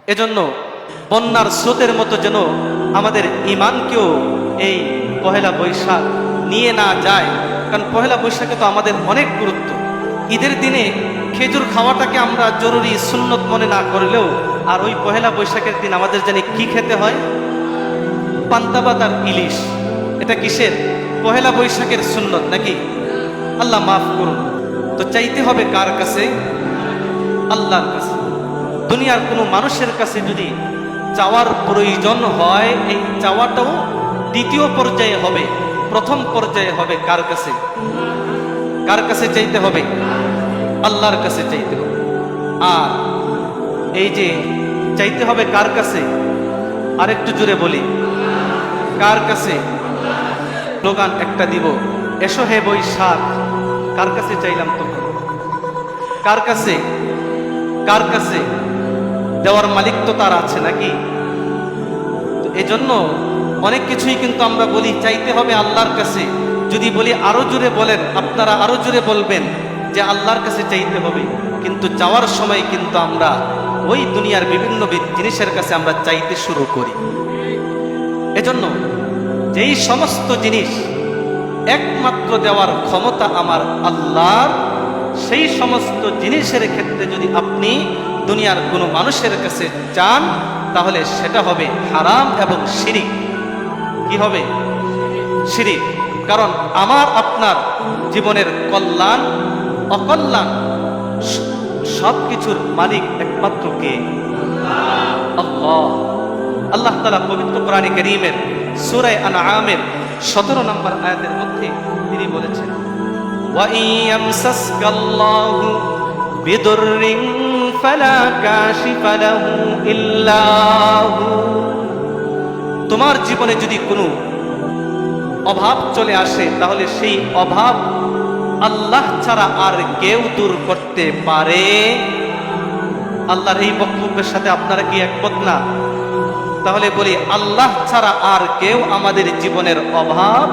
এজন্য বন্যার স্রোতের মতো যেন আমাদের ঈমানকেও এই পহেলা বৈশাখ নিয়ে না যায়। কারণ পহেলা বৈশাখে তো আমাদের অনেক গুরুত্ব। ঈদের দিনে খেজুর খাওয়াটাকে আমরা জরুরি সুন্নত মনে না করলেও, আর ওই পহেলা বৈশাখের দিন আমাদের জানি কি খেতে হয়? পান্তা ভাত আর ইলিশ। এটা কিসের? পহেলা বৈশাখের সুন্নত নাকি? আল্লাহ মাফ করুন। তো চাইতে হবে কার কাছে? আল্লাহর কাছে। দুনিয়ার কোনো মানুষের কাছে যদি চাওয়ার প্রয়োজন হয়, এই চাওয়াটাও দ্বিতীয় পর্যায়ে হবে, প্রথম পর্যায়ে হবে কার কাছে? কার কাছে চাইতে হবে? আল্লাহর কাছে চাইতে হবে। আর এই যে চাইতে হবে কার কাছে? আরেকটু জোরে বলি, কার কাছে? স্লোগান একটা দিব, এসো হে বৈশাখ। কার কাছে চাইলাম তখন? কার কাছে? কার কাছে? দেওয়ার মালিক তো তার আছে নাকি? তো এজন্য অনেক কিছুই কিন্তু আমরা বলি চাইতে হবে আল্লাহর কাছে। যদি বলি আরো জোরে বলেন, আপনারা আরো জোরে বলবেন যে আল্লাহর কাছে চাইতে হবে। কিন্তু চাওয়ার সময় কিন্তু আমরা ওই দুনিয়ার বিভিন্ন জিনিসের কাছে আমরা চাইতে শুরু করি। এজন্য যেই সমস্ত জিনিস একমাত্র দেওয়ার ক্ষমতা আমার আল্লাহর, সেই সমস্ত জিনিসের ক্ষেত্রে যদি আপনি দুনিয়ার কোনো মানুষের কাছে চান, তাহলে সেটা হবে হারাম এবং শিরিক। কি হবে? শিরিক। কারণ আমার আপনার জীবনের কল্যাণ অকল্যাণ সব কিছুর মালিক একমাত্র কে? আল্লাহ। আল্লাহ তাআলা পবিত্র কোরআনে কারীমের সূরা আনআমের 17 নম্বর আয়াতের মধ্যে তিনি বলেছেন, ওয়া ইয়ামসাসকাল্লাহু বিদুররিন ফালা কাশিফা লাহু ইল্লা হু। তোমার জীবনে যদি কোনো অভাব চলে আসে, তাহলে সেই অভাব আল্লাহ ছাড়া আর কেউ দূর করতে পারে? আল্লাহর এই বক্তব্যের সাথে আপনারা কি একমত না? তাহলে বলি, আল্লাহ ছাড়া আর কেউ আমাদের জীবনের অভাব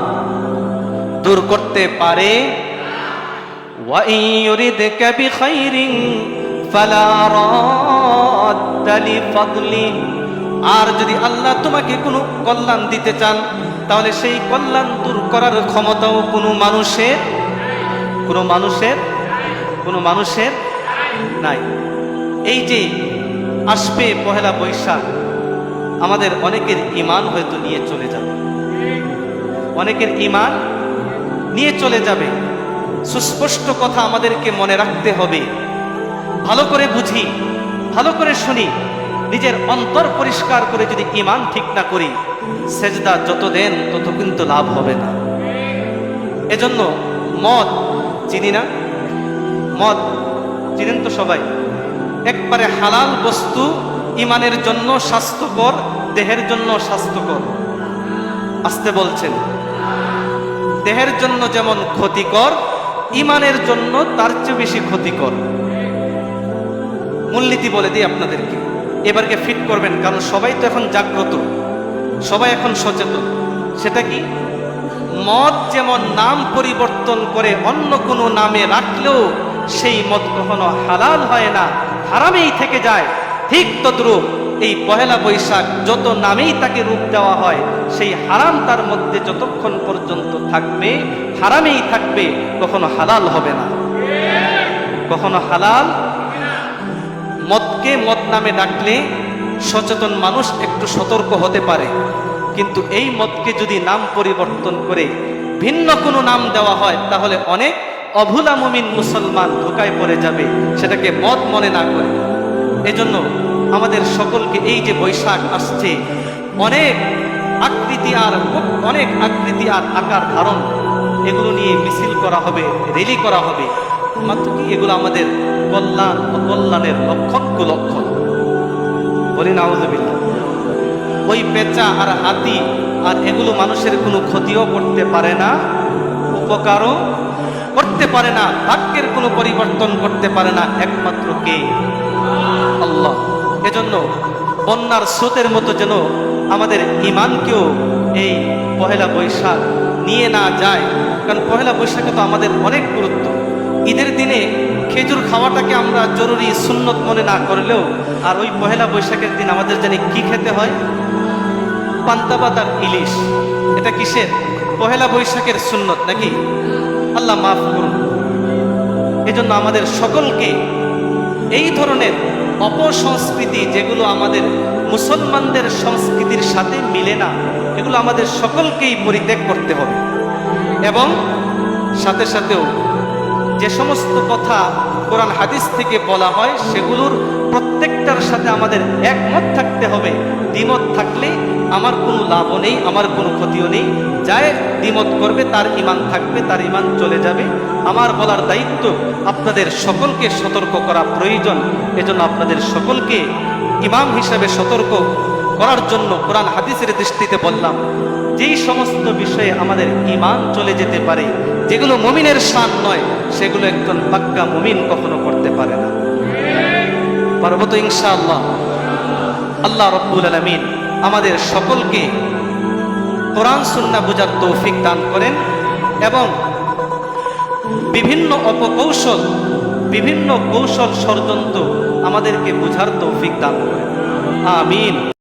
দূর করতে পারে? ওয়া ইউরিদকা বিখাইরিন ফালা রাদ্দা লিফাদলি। আর যদি আল্লাহ তোমাকে কোনো কল্যাণ দিতে চান, তাহলে সেই কল্যাণ দূর করার ক্ষমতাও কোনো মানুষের নাই। এই যে আসবে পহেলা বৈশাখ, আমাদের অনেকের ঈমান হয়তো নিয়ে চলে যাবে, অনেকের ঈমান নিয়ে চলে যাবে। সুস্পষ্ট কথা আমাদেরকে মনে রাখতে হবে। ভালো করে বুঝি, ভালো করে শুনি। নিজের অন্তর পরিষ্কার করে যদি ঈমান ঠিক না করি, সেজদা যত দেন তত কিন্তু লাভ হবে না। এজন্য মদ চিনি না? মদ চিনেন তো সবাই? একবারে হালাল বস্তু, ঈমানের জন্য স্বাস্থ্যকর, দেহের জন্য স্বাস্থ্যকর। আসতে বলছেন। দেহের জন্য যেমন ক্ষতিকর, ঈমানের জন্য তার চেয়ে বেশি ক্ষতিকর। মূলনীতি বলে দিই আপনাদেরকে, এবারকে ফিট করবেন, কারণ সবাই তো এখন জাগ্রত, সবাই এখন সচেতন। সেটা কি? মদ যেমন নাম পরিবর্তন করে অন্য কোনো নামে রাখলেও সেই মদ কখনো হালাল হয় না, হারামেই থেকে যায়, ঠিক তদ্রূপ এই পহেলা বৈশাখ যত নামেই তাকে রূপ দেওয়া হয়, সেই হারাম তার মধ্যে যতক্ষণ পর্যন্ত থাকবে হারামেই থাকবে, কখনো হালাল হবে না, কখনো হালাল। মদকে মদ নামে ডাকলে সচেতন মানুষ একটু সতর্ক হতে পারে, কিন্তু এই মদকে যদি নাম পরিবর্তন করে ভিন্ন কোনো নাম দেওয়া হয়, তাহলে অনেক অভুলা মুমিন মুসলমান ধোঁকায় পড়ে যাবে, সেটাকে মদ মনে না করে। এজন্য আমাদের সকলকে এই যে বৈশাখ আসছে, অনেক আকৃতি আর আকার ধারণ, এগুলো নিয়ে মিছিল করা হবে, র্যালি করা হবে। মাত্র কি এগুলো আমাদের কল্যাণ অকল্যাণের লক্ষণ কুলক্ষণ? বলি নাউযুবিল্লাহ। ওই পেঁচা আর হাতি আর এগুলো মানুষের কোনো ক্ষতিও করতে পারে না, উপকারও করতে পারে না, ভাগ্যের কোনো পরিবর্তন করতে পারে না, একমাত্র কে? আল্লাহ। এজন্য বন্যার স্রোতের মতো যেন আমাদের ঈমানকেও এই পহেলা বৈশাখ নিয়ে না যায়। কারণ পহেলা বৈশাখে তো আমাদের অনেক গুরুত্ব। ঈদের দিনে খেজুর খাওয়াটাকে আমরা জরুরি সুন্নত মনে না করলেও, আর ওই পহেলা বৈশাখের দিন আমাদের জানি কি খেতে হয়? পান্তা ভাত আর ইলিশ। এটা কিসের? পহেলা বৈশাখের সুন্নত নাকি? আল্লাহ মাফ করুন। এজন্য আমাদের সকলকে এই ধরনের অপসংস্কৃতি, যেগুলো আমাদের মুসলমানদের সংস্কৃতির সাথে মিলে না, এগুলো আমাদের সকলকেই পরিত্যাগ করতে হবে। এবং সাথে সাথেও যে সমস্ত কথা কোরআন হাদিস থেকে বলা হয় সেগুলোর প্রত্যেকটার সাথে আমাদের একমত থাকতে হবে। দ্বিমত থাকলে আমার কোনো লাভও নেই, আমার কোনো ক্ষতিও নেই। যায় দ্বিমত করবে তার ঈমান থাকবে, তার ঈমান চলে যাবে। আমার বলার দায়িত্ব আপনাদের সকলকে সতর্ক করা প্রয়োজন। এজন্য আপনাদের সকলকে ইমাম হিসাবে সতর্ক করার জন্য কোরআন হাদিসের দৃষ্টিতে বললাম, যেই সমস্ত বিষয়ে আমাদের ঈমান চলে যেতে পারে, যেগুলো মুমিনের শান নয়, সেগুলো একজন পাক্কা মুমিন কখনো করতে পারে না। পারবো তো ইনশাআল্লাহ? আল্লাহ রব্বুল আলামিন আমাদের সকলকে কোরআন সুন্নাহ বুঝার তৌফিক দান করেন এবং বিভিন্ন অপকৌশল, বিভিন্ন কৌশল ষড়যন্ত্র আমাদেরকে বুঝার তৌফিক দান করেন। আমিন।